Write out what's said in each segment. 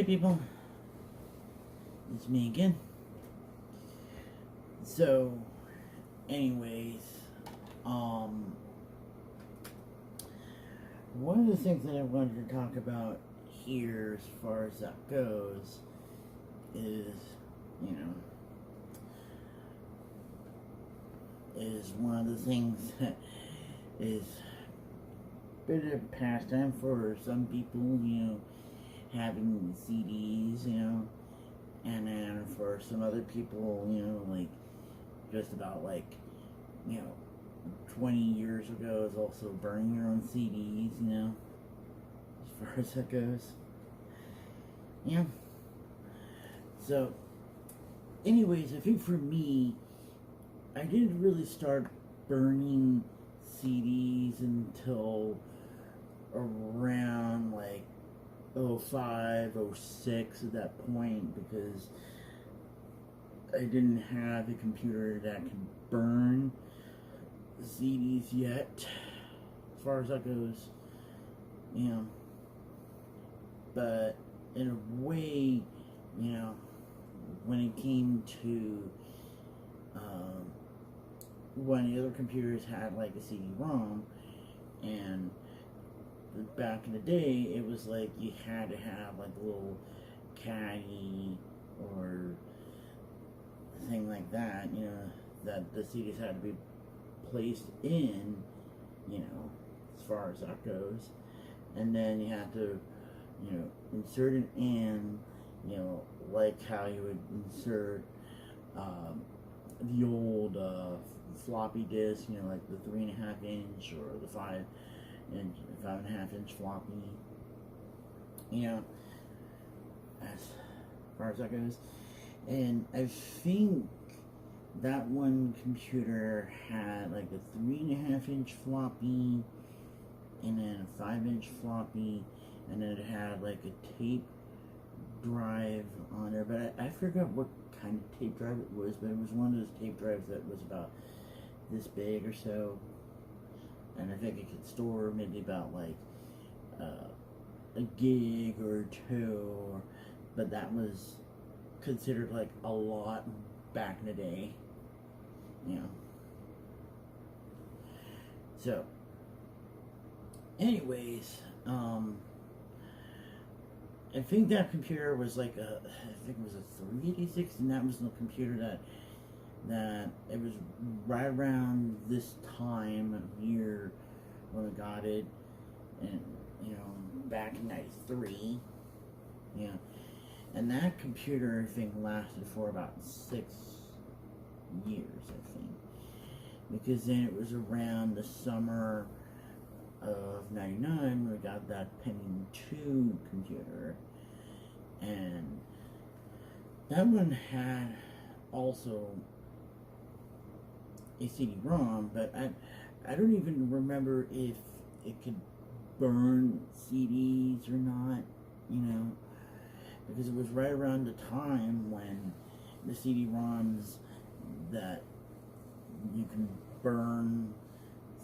people, it's me again. So, anyways, one of the things that I wanted to talk about here, as far as that goes, is, is one of the things that is a bit of pastime for some people, having CDs, and then for some other people, like, just about, 20 years ago is also burning your own CDs, as far as that goes. Yeah. So, anyways, I think for me, I didn't really start burning CDs until around, 05, 06 at that point, because I didn't have a computer that could burn CDs yet, as far as that goes, but in a way, when it came to, when the other computers had, a CD-ROM, and back in the day, it was you had to have a little caddy or thing like that, that the CDs had to be placed in, as far as that goes. And then you have to, insert it in, like how you would insert the old floppy disk, like the 3.5 inch or the 5.5 inch floppy, as far as that goes. And I think that one computer had a 3.5 inch floppy, and then a 5 inch floppy, and then it had a tape drive on there, but I forgot what kind of tape drive it was, but it was one of those tape drives that was about this big or so, and I think it could store maybe about a gig or two, but that was considered a lot back in the day, So, anyways, I think that computer was I think it was a 386, and that was the computer that it was right around this time of year when I got it, and back in '93, and that computer I think lasted for about 6 years, I think, because then it was around the summer of '99 when we got that Pentium 2 computer, and that one had also a CD-ROM, but I don't even remember if it could burn CDs or not, because it was right around the time when the CD-ROMs that you can burn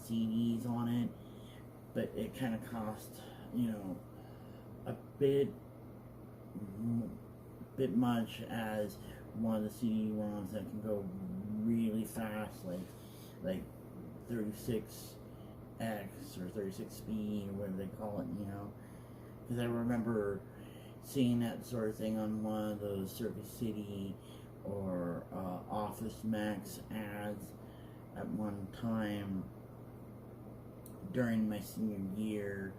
CDs on it, but it kind of cost, a bit much as one of the CD-ROMs that can go really fast, like 36X or 36 speed or whatever they call it, because I remember seeing that sort of thing on one of those Circuit City or Office Max ads at one time during my senior year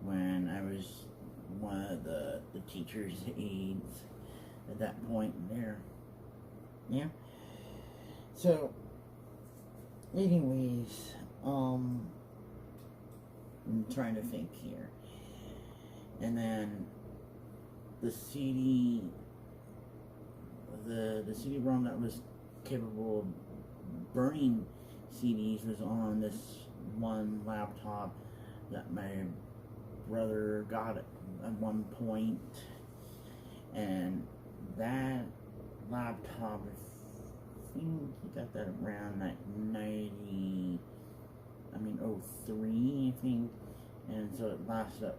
when I was one of the teacher's aides at that point there. Yeah. So, anyways, I'm trying to think here. And then the CD-ROM that was capable of burning CDs was on this one laptop that my brother got at one point, and that laptop, I think he got that around 03, I think, and so it lasted up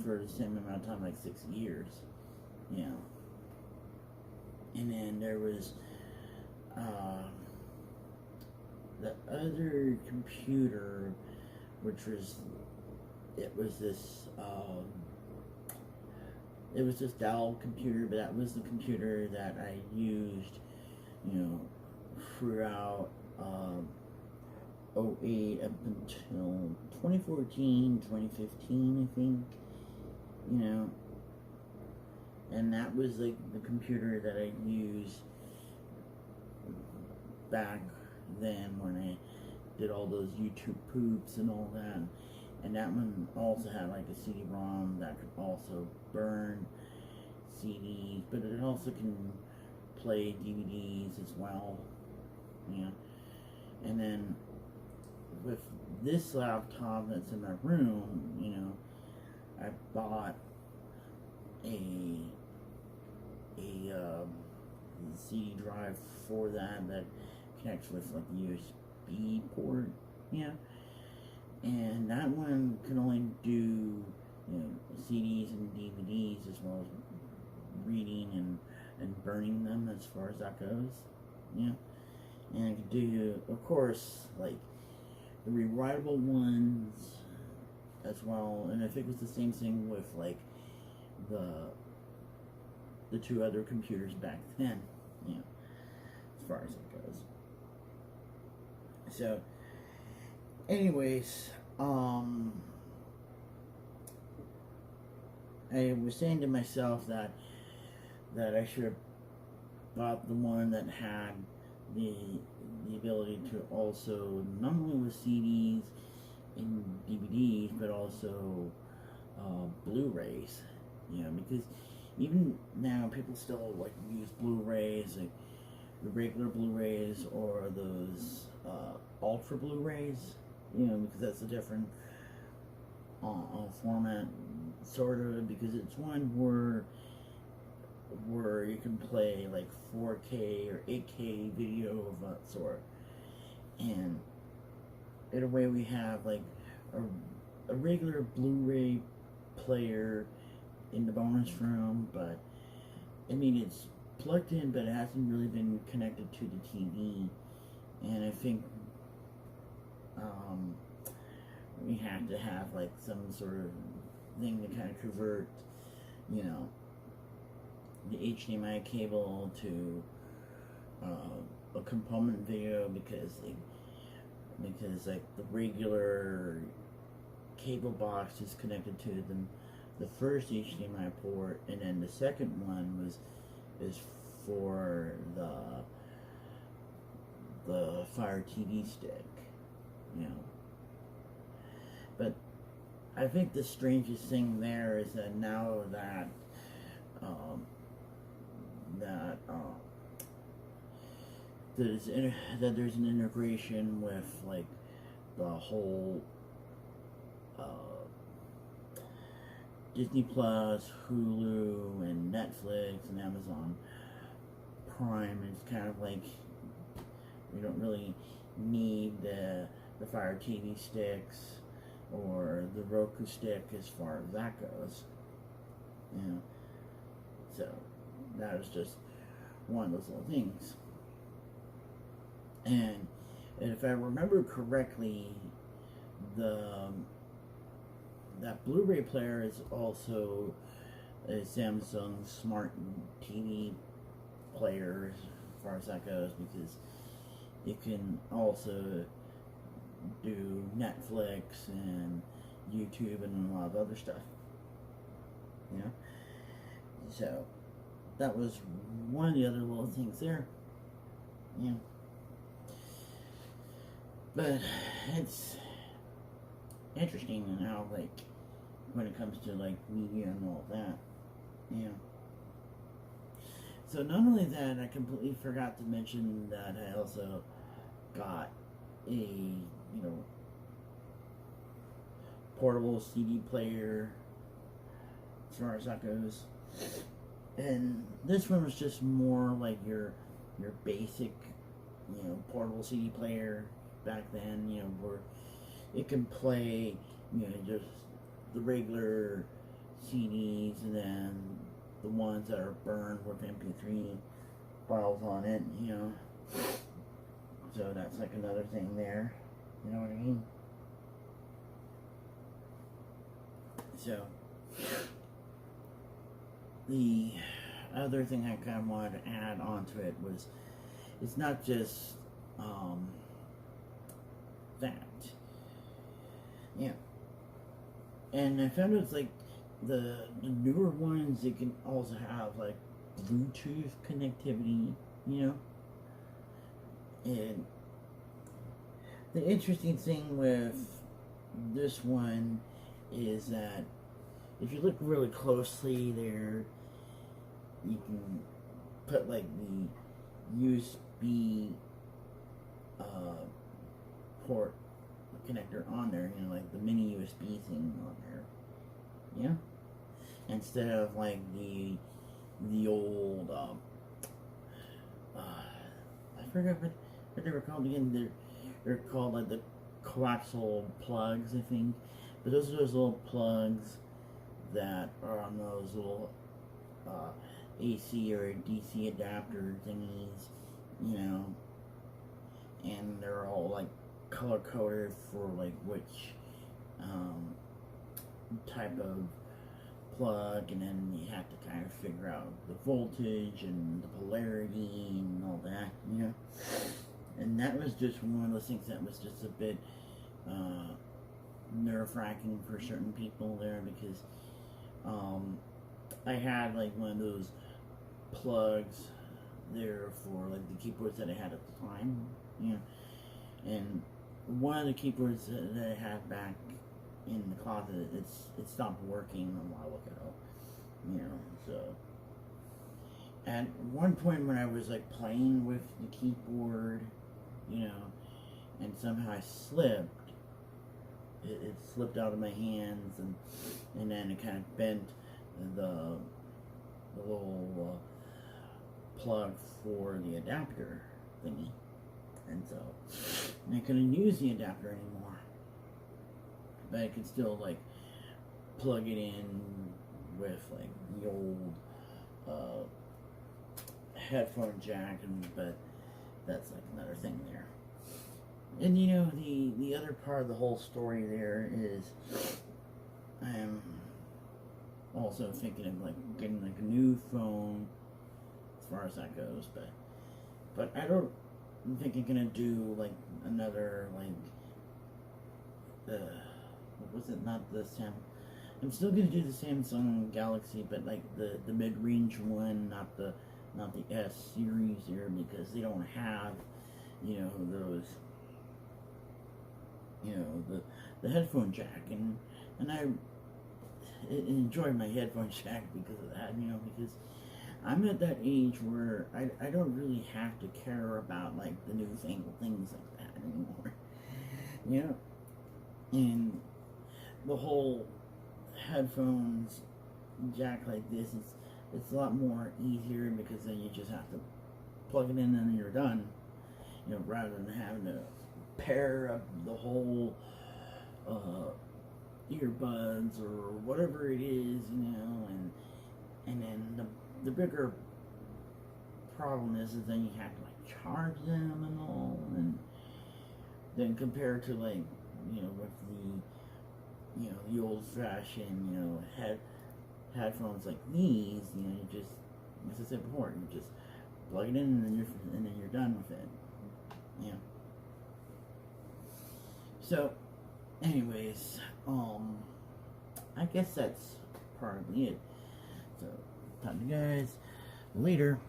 for the same amount of time, 6 years, you know. And then there was the other computer, which was it was this Dell computer, but that was the computer that I used, you know, throughout '08 up until 2014, 2015, I think, you know. And that was like the computer that I used back then when I did all those YouTube poops and all that. And that one also had like a CD-ROM that could also burn CDs, but it also can play DVDs as well. Yeah. And then with this laptop that's in my room, you know, I bought a CD drive for that connects with like a USB port, yeah. And that one can only do, you know, CDs and DVDs as well as reading and burning them as far as that goes, yeah. And I can do, of course, like the rewritable ones as well. And I think it was the same thing with like the two other computers back then, you know, as far as it goes. So, anyways, I was saying to myself that I should have bought the one that had the ability to also not only with CDs and DVDs, but also Blu-rays, you know, because even now people still like use Blu-rays, like the regular Blu-rays or those Ultra Blu-rays, you know, because that's a different format, sort of, because it's one where you can play like 4K or 8K video of that sort. And in a way we have like a regular Blu-ray player in the bonus room, but I mean it's plugged in, but it hasn't really been connected to the TV. And I think we have to have like some sort of thing to kind of convert, you know, the HDMI cable to a component video, because like the regular cable box is connected to the first HDMI port, and then the second one is for the Fire TV stick, you know. But I think the strangest thing there is that now that there's an integration with like the whole Disney Plus, Hulu, and Netflix, and Amazon Prime. It's kind of like we don't really need the Fire TV sticks or the Roku stick as far as that goes, you know. So that was just one of those little things. And if I remember correctly, that Blu-ray player is also a Samsung Smart TV player as far as that goes, because it can also do Netflix and YouTube and a lot of other stuff, you know. So that was one of the other little things there, you know. But it's interesting in how, like, when it comes to like media and all that, you know. So not only that, I completely forgot to mention that I also got a, you know, portable CD player as far as that goes. And this one was just more like your basic, you know, portable CD player back then, you know, where it can play, you know, just the regular CDs, and then the ones that are burned with MP3 files on it, you know. So that's like another thing there. You know what I mean? So the other thing I kind of wanted to add onto it was it's not just that. Yeah. And I found it's like the newer ones, they can also have like Bluetooth connectivity, you know. And the interesting thing with this one is that if you look really closely there, you can put like the USB port connector on there, you know, like the mini USB thing on there, yeah. Instead of like the old I forget what they were called again. They're called like the coaxial plugs, I think. But those are those little plugs that are on those little AC or DC adapter thingies, you know, and they're all like color coded for like which type of plug, and then you have to kind of figure out the voltage and the polarity and all that, you know. And that was just one of those things that was just a bit nerve-wracking for certain people there, because I had like one of those plugs there for like the keyboards that I had at the time, you know, and one of the keyboards that I had back in the closet, it stopped working a while ago, you know. So at one point when I was like playing with the keyboard, you know, and somehow I slipped, it slipped out of my hands, and then it kind of bent the little plug for the adapter thingy, and so I couldn't use the adapter anymore, but I could still like plug it in with like the old headphone jack, but that's like another thing there. And you know, the other part of the whole story there is I'm also thinking of like getting like a new phone as far as that goes, but I don't think I'm gonna do like another like what was it, not the Samsung, I'm still gonna do the Samsung Galaxy, but like the mid-range one, not the S series here, because they don't have, you know, those, you know, the headphone jack, and I enjoy my headphone jack because of that, you know, because I'm at that age where I don't really have to care about like the newfangled things like that anymore, you know. And the whole headphones jack like this, it's a lot more easier, because then you just have to plug it in and then you're done, you know, rather than having to pair up the whole earbuds or whatever it is, you know. And then the bigger problem is then you have to like charge them and all, and then compared to like, you know, with the, you know, the old-fashioned, you know, headphones like these, you know, you just, as I said before, you just plug it in and then you're done with it. Yeah. So, anyways, I guess that's probably it. So, talk to you guys later.